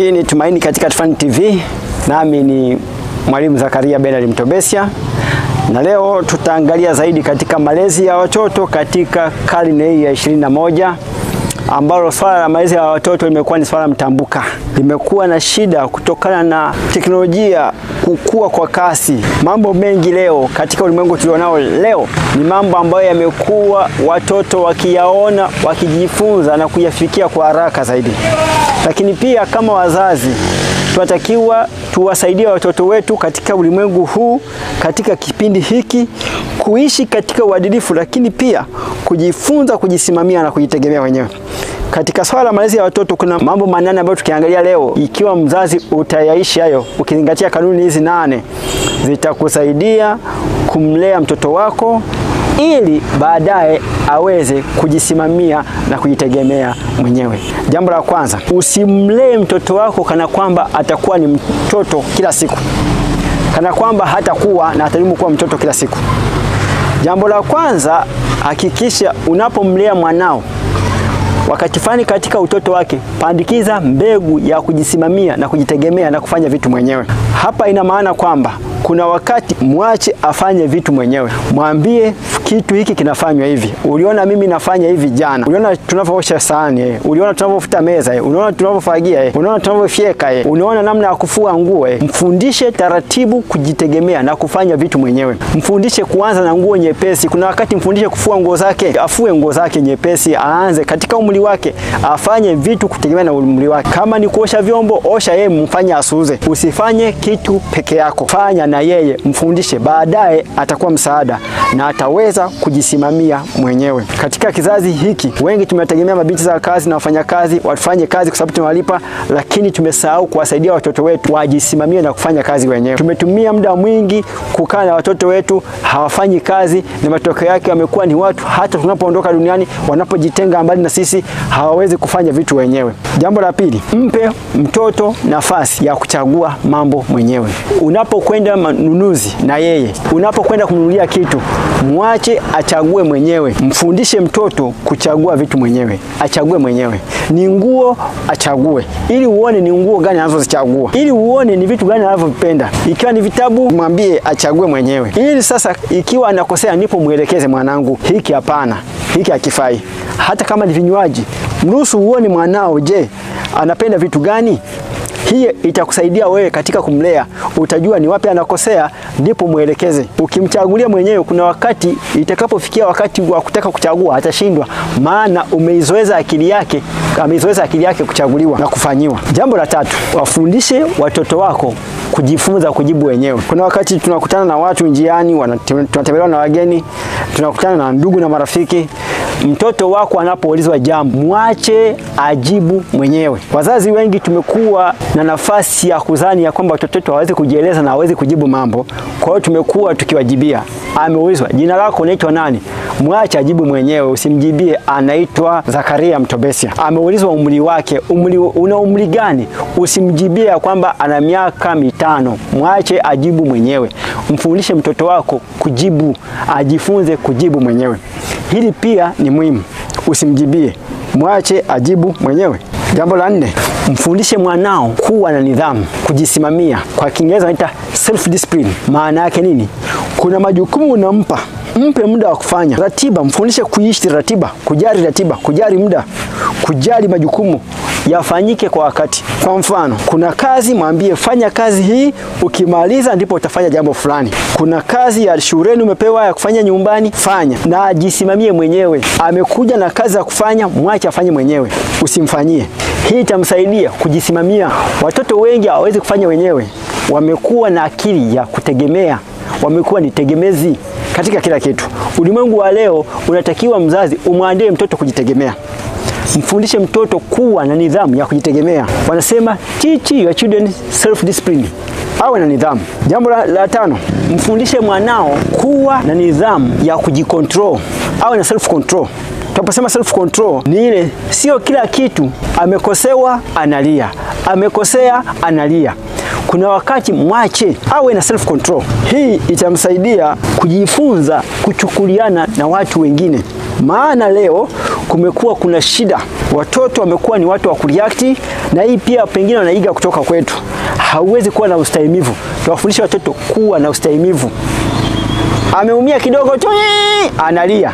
Hii ni Tumaini katika Tufani TV, nami ni Mwalimu Zakaria Bernard Mtobesia, na leo tutaangalia zaidi katika malezi ya watoto katika karne hii ya 21, ambalo swala la malezi ya watoto limekuwa ni swala mtambuka. Limekuwa na shida kutokana na teknolojia kukua kwa kasi. Mambo mengi leo katika ulimwengu tulionao leo ni mambo ambayo yamekuwa watoto wakiyaona, wakijifunza na kuyafikia kwa haraka zaidi. Lakini pia kama wazazi tunatakiwa tuwasaidie watoto wetu katika ulimwengu huu, katika kipindi hiki, kuishi katika uadilifu, lakini pia kujifunza kujisimamia na kujitegemea wenyewe. Katika swala la malezi ya watoto kuna mambo manane ambayo tukiangalia leo, ikiwa mzazi utayaishi hayo, ukizingatia kanuni hizi 8, zitakusaidia kumlea mtoto wako ili baadaye aweze kujisimamia na kujitegemea mwenyewe. Jambo la kwanza, usimlee mtoto wako kana kwamba atakuwa ni mtoto kila siku, kana kwamba hatakuwa na atadumu kuwa mtoto kila siku. Jambo la kwanza, hakikisha unapomlea mwanao wakati fulani katika utoto wake, pandikiza mbegu ya kujisimamia na kujitegemea na kufanya vitu mwenyewe. Hapa ina maana kwamba kuna wakati mwache afanye vitu mwenyewe. Mwambie kitu hiki kinafanywa hivi. Uliona mimi nafanya hivi jana. Uliona tunavyoosha sahani, uliona tunavyofuta meza, uliona tunavyofagia, uliona tunavyofyeka, unaona namna ya kufua nguo. Mfundishe taratibu kujitegemea na kufanya vitu mwenyewe. Mfundishe kuanza na nguo nyepesi. Kuna wakati mfundishe kufua nguo zake, afue nguo zake nyepesi, aanze katika umri wake, afanye vitu kutegemea na umri wake. Kama ni kuosha vyombo, osha yeye, mfanye asuze. Usifanye kitu peke yako. Fanya na yeye, mfundishe, baadaye atakuwa msaada na ataweza kujisimamia mwenyewe. Katika kizazi hiki wengi tumetegemea mabinti za kazi na wafanyakazi wafanye kazi kwa sababu tunawalipa, lakini tumesahau kuwasaidia watoto wetu wajisimamie na kufanya kazi wenyewe. Tumetumia muda mwingi kukaa na watoto wetu, hawafanyi kazi, na matokeo yake wamekuwa ni watu hata tunapoondoka duniani, wanapojitenga mbali na sisi, hawawezi kufanya vitu wenyewe. Jambo la pili, mpe mtoto nafasi ya kuchagua mambo mwenyewe. Unapokwenda manunuzi na yeye, unapokwenda kumnunulia kitu, mwache achague mwenyewe. Mfundishe mtoto kuchagua vitu mwenyewe, achague mwenyewe. Ni nguo achague, ili uone ni nguo gani anazozichagua, ili uone ni vitu gani anavyopenda. Ikiwa ni vitabu, mwambie achague mwenyewe, ili sasa ikiwa anakosea nipo muelekeze, mwanangu, hiki hapana, hiki hakifai. Hata kama ni vinywaji, mruhusu uone mwanao, je, anapenda vitu gani? Hii itakusaidia wewe katika kumlea. Utajua ni wapi anakosea, ndipo muelekeze. Ukimchagulia mwenyewe, kuna wakati itakapofikia wakati wa kutaka kuchagua atashindwa, maana umeizoeza akili yake, ameizoeza akili yake kuchaguliwa na kufanyiwa. Jambo la tatu, wafundishe watoto wako kujifunza kujibu wenyewe. Kuna wakati tunakutana na watu njiani, tunatembelewa na wageni, tunakutana na ndugu na marafiki. Mtoto wako anapoulizwa jambo, mwache ajibu mwenyewe. Wazazi wengi tumekuwa na nafasi ya kudhani ya kwamba watoto wetu hawezi kujieleza na hawezi kujibu mambo. Kwa hiyo tumekuwa tukiwajibia. Ameulizwa, jina lako unaitwa nani? Mwache ajibu mwenyewe, usimjibie anaitwa Zakaria Mtobesia. Ameulizwa umri wake, una umri gani? Usimjibie ya kwamba ana miaka 5. Mwache ajibu mwenyewe. Mfundishe mtoto wako kujibu, ajifunze kujibu mwenyewe. Hili pia ni muhimu. Usimjibie, mwache ajibu mwenyewe. Jambo la 4, mfundishe mwanao kuwa na nidhamu, kujisimamia. Kwa Kiingereza wanaita self discipline. Maana yake nini? Kuna majukumu unampa, mpe muda wa kufanya. Ratiba, mfundishe kuishi ratiba, kujali ratiba, kujali muda, kujali majukumu yafanyike kwa wakati. Kwa mfano, kuna kazi, mwambie fanya kazi hii, ukimaliza ndipo utafanya jambo fulani. Kuna kazi ya shuleni umepewa ya kufanya nyumbani, fanya na ajisimamie mwenyewe. Amekuja na kazi ya kufanya, mwache afanye mwenyewe, usimfanyie. Hii itamsaidia kujisimamia. Watoto wengi hawawezi kufanya wenyewe, wamekuwa na akili ya kutegemea, wamekuwa ni tegemezi katika kila kitu. Ulimwengu wa leo unatakiwa mzazi umwandae mtoto kujitegemea. Mfundishe mtoto kuwa na nidhamu ya kujitegemea. Wanasema teach your children self discipline. Awe na nidhamu. Jambo la 5, mfundishe mwanao kuwa na nidhamu ya kujikontrol. Awe na self control. Tunaposema self control ni ile, sio kila kitu amekosewa analia, amekosea analia. Kuna wakati mwache awe na self control. Hii itamsaidia kujifunza kuchukuliana na watu wengine. Maana leo kumekuwa kuna shida. Watoto wamekuwa ni watu wa kureact, na hii pia pengine wanaiga kutoka kwetu. Hauwezi kuwa na ustahimilivu. Tuwafundishe watoto kuwa na ustahimilivu. Ameumia kidogo tu analia.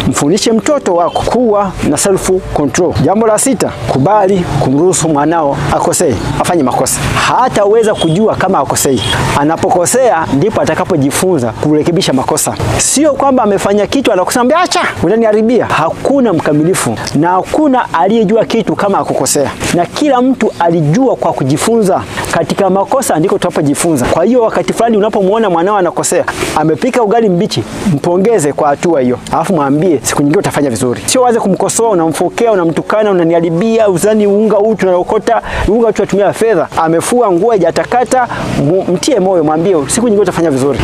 Mfundishe mtoto wako kuwa na self control. Jambo la 6, kubali kumruhusu mwanao akosee, afanye makosa. Hataweza kujua kama akosei. Anapokosea ndipo atakapojifunza kurekebisha makosa. Sio kwamba amefanya kitu anakusambia acha, unaniharibia. Hakuna mkamilifu na hakuna aliyejua kitu kama akukosea. Na kila mtu alijua kwa kujifunza. Katika makosa ndiko tunapojifunza. Kwa hiyo wakati fulani unapomuona mwanao anakosea, amepika ugali mbichi, mpongeze kwa hatua hiyo. Alafu mwambie siku nyingine utafanya vizuri. Sio waze kumkosoa, unamfokea, unamtukana, unaniharibia, uzani unga huu tunaokota, unga tunatumia fedha. Amefua nguo hajatakata, mtie moyo, mwambie siku nyingine utafanya vizuri.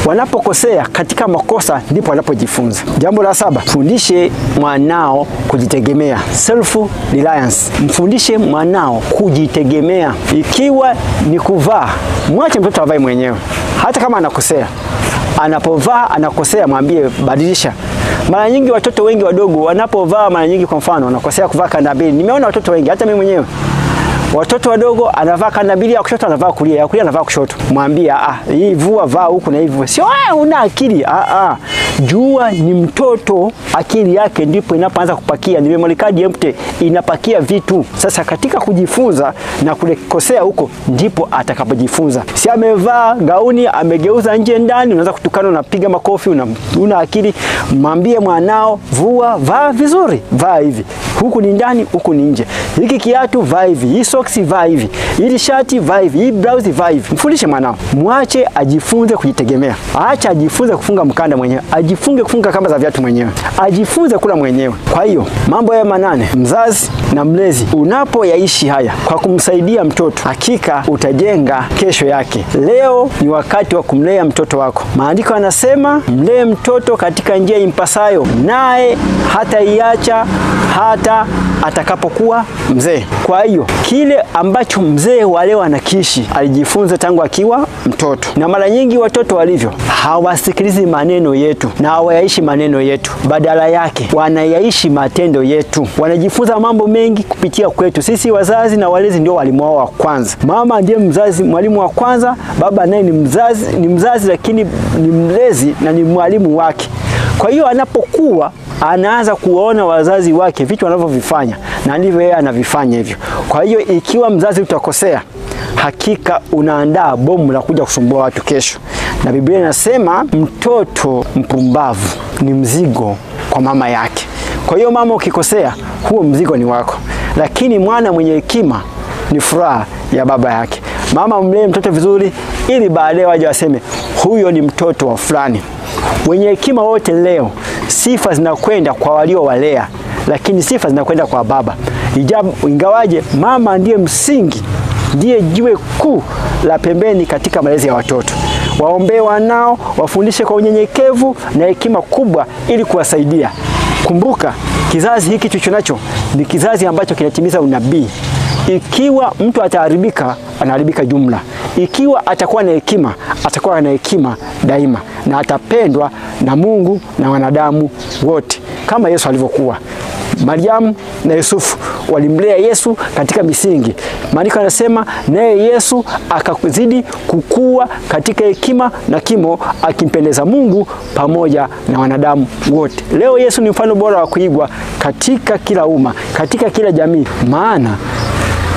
Wanapokosea katika makosa ndipo wanapojifunza. Jambo la 7, fundishe mwanao kujitegemea. Self reliance. Mfundishe mwanao kujitegemea. Ikiwa ni kuvaa, mwache mtoto avae mwenyewe. Hata kama anakosea, anapovaa anakosea, mwambie badilisha. Mara nyingi watoto wengi wadogo wanapovaa, mara nyingi kwa mfano wanakosea kuvaa kanda mbili. Nimeona watoto wengi, hata mimi mwenyewe. Watoto wadogo anavaa kanda mbili, ya kushoto anavaa kulia, ya kulia anavaa kushoto. Mwambie hii vaa huku na hivi. Sio una akili. Jua ni mtoto, akili yake ndipo inapoanza kupakia. Ni memory card empty, inapakia vitu. Sasa katika kujifunza na kukosea huko ndipo atakapojifunza. Si amevaa gauni amegeuza nje ndani, unaanza kutukana, unapiga makofi, una akili. Mwambie mwanao vaa vizuri, vaa hivi. Huku ni ndani, huku ni nje. Hiki kiatu vaa hivi, hii socks vaa hivi, hii shati vaa hivi, hii blouse vaa hivi. Mfundishe mwanao. Mwache ajifunze kujitegemea. Acha ajifunze kufunga mkanda mwenyewe. Ajifunge kufunga kamba za viatu mwenyewe. Ajifunze kula mwenyewe. Kwa hiyo mambo ya 8, mzazi na mlezi unapoyaishi haya kwa kumsaidia mtoto, hakika utajenga kesho yake. Leo ni wakati wa kumlea mtoto wako. Maandiko yanasema mlee mtoto katika njia impasayo, naye hataiacha hata atakapokuwa mzee. Kwa hiyo kile ambacho mzee wa leo anakiishi alijifunza tangu akiwa mtoto. Na mara nyingi watoto walivyo hawasikilizi maneno yetu na hawayaishi maneno yetu, badala yake wanayaishi matendo yetu. Wanajifunza mambo mengi kupitia kwetu. Sisi wazazi na walezi ndio walimu wao wa kwanza. Mama ndiye mzazi, mwalimu wa kwanza. Baba naye ni mzazi lakini ni mlezi na ni mwalimu wake. Kwa hiyo anapokuwa anaanza kuona wazazi wake vitu wanavyovifanya, na ndivyo yeye anavifanya hivyo. Kwa hiyo ikiwa mzazi utakosea, hakika unaandaa bomu la kuja kusumbua watu kesho. Na Biblia inasema mtoto mpumbavu ni mzigo kwa mama yake. Kwa hiyo mama ukikosea, huo mzigo ni wako. Lakini mwana mwenye hekima ni furaha ya baba yake. Mama mlee mtoto vizuri ili baadaye waje waseme huyo ni mtoto wa fulani. Wenye hekima wote leo, sifa zinakwenda kwa waliowalea, lakini sifa zinakwenda kwa baba. Ingawaje mama ndiye msingi, ndiye jiwe kuu la pembeni katika malezi ya watoto. Waombee wanao, wafundishe kwa unyenyekevu na hekima kubwa ili kuwasaidia. Kumbuka, kizazi hiki tulichonacho ni kizazi ambacho kinatimiza unabii. Ikiwa mtu ataharibika, anaharibika jumla. Ikiwa atakuwa na hekima, atakuwa na hekima daima, na atapendwa na Mungu na wanadamu wote kama Yesu alivyokuwa. Mariamu na Yusufu walimlea Yesu katika misingi. Maandiko yanasema naye Yesu akazidi kukua katika hekima na kimo, akimpendeza Mungu pamoja na wanadamu wote. Leo Yesu ni mfano bora wa kuigwa katika kila umma, katika kila jamii, maana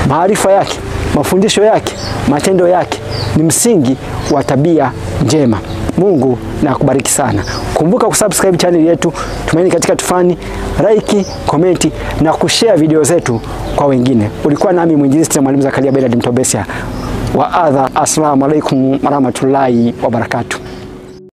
maarifa yake, mafundisho yake, matendo yake ni msingi wa tabia njema. Mungu na akubariki sana. Kumbuka kusubscribe channel yetu Tumaini Katika Tufani, like, komenti na kushare video zetu kwa wengine. Ulikuwa nami mwinjilisti na mwalimu Zakaria Bernard Mtobesia wa adha. Assalamu alaikum warahmatullahi wabarakatuh.